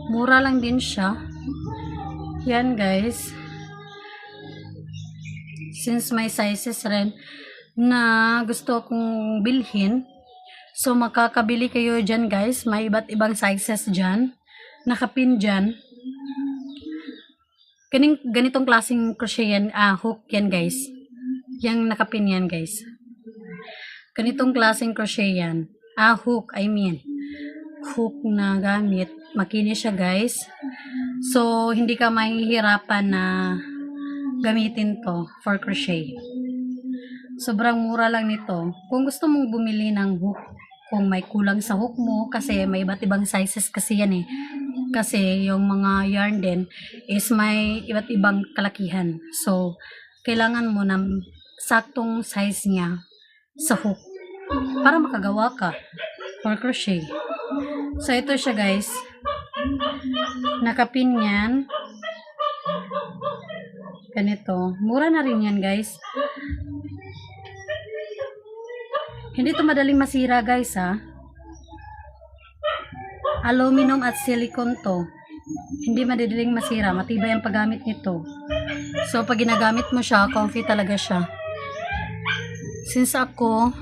Mura lang din siya. Yan guys. Since may sizes rin na gusto kong bilhin, so makakabili kayo dyan guys. May iba't ibang sizes dyan. Nakapin dyan. Ganitong klaseng crochet yan, hook yan guys. Yang nakapin yan guys. Ganitong klaseng crochet yan. Hook, I mean. Hook na gamit. Makinis siya guys. So, hindi ka mahihirapan na gamitin to for crochet. Sobrang mura lang nito. Kung gusto mong bumili ng hook, kung may kulang sa hook mo, kasi may iba't ibang sizes kasi yan eh. Kasi yung mga yarn din is may iba't ibang kalakihan. So, kailangan mo ng saktong size niya sa hook para makagawa ka for crochet. So, ito siya guys. Nakapin yan. Ganito. Mura na rin yan guys. Hindi to madaling masira guys ha. Aluminum at silicone to. Hindi madaling masira. Matibay ang paggamit nito. So pag ginagamit mo siya, comfy talaga siya. Since ako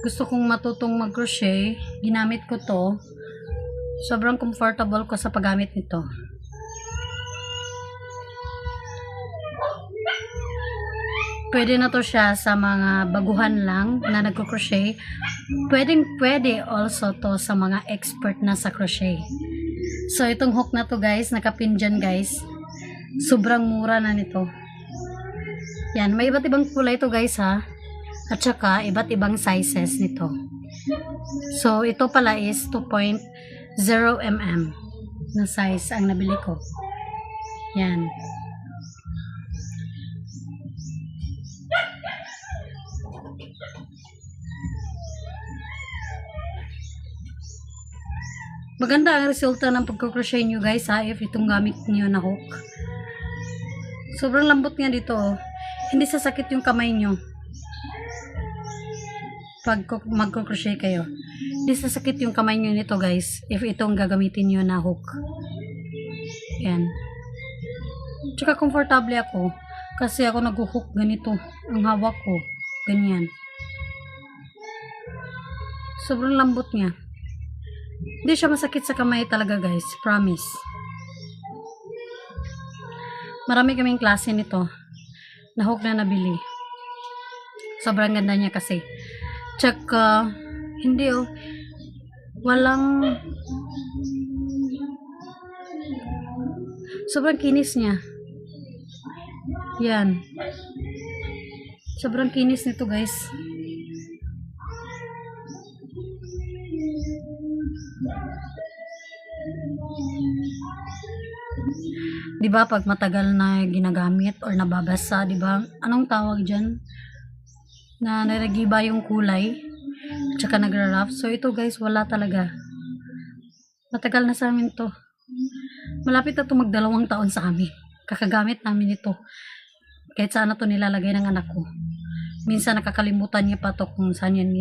gusto kong matutong mag-crochet, ginamit ko to. Sobrang comfortable ko sa paggamit nito. Pwede na to siya sa mga baguhan lang na nagko-crochet. Pwede also to sa mga expert na sa crochet. So, itong hook na to guys, nakapin dyan guys. Sobrang mura na nito. Yan, may iba't ibang kulay to guys ha. At saka, iba't ibang sizes nito. So, ito pala is 2.0 mm na size ang nabili ko. Yan. Maganda ang resulta ng pagko-crochet nyo guys ha, if itong gamit nyo na hook. Sobrang lambot nga dito oh. Hindi sasakit yung kamay nyo pag magko-crochet kayo. Hindi sasakit yung kamay nyo nito guys if itong gagamitin nyo na hook. Yan. Tsaka komportable ako kasi ako nag-hook ganito. Ang hawak ko. Ganyan. Sobrang lambot niya. Hindi siya masakit sa kamay talaga guys. Promise. Marami kaming klase nito. Na hook na nabili. Sobrang ganda niya kasi. Tsaka, hindi oh. Walang sobrang kinis niya. Yan. Sobrang kinis nito guys. Diba pag matagal na ginagamit or nababasa, diba? Anong tawag dyan? Na naragiba yung kulay. Tsaka nagra-rough. So ito guys, wala talaga. Matagal na sa amin to. Malapit na to mag-2 taon sa amin. Kakagamit namin ito. Kahit saan na to nilalagay ng anak ko. Minsan nakakalimutan niya pa to kung saan yan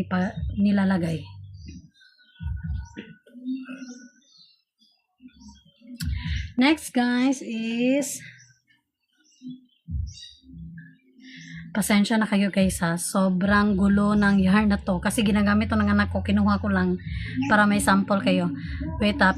nilalagay. Next guys is pasensya na kayo guys ha. Sobrang gulo ng yarn na to. Kasi ginagamit to ng anak ko. Kinuha ko lang para may sample kayo. Wait ha.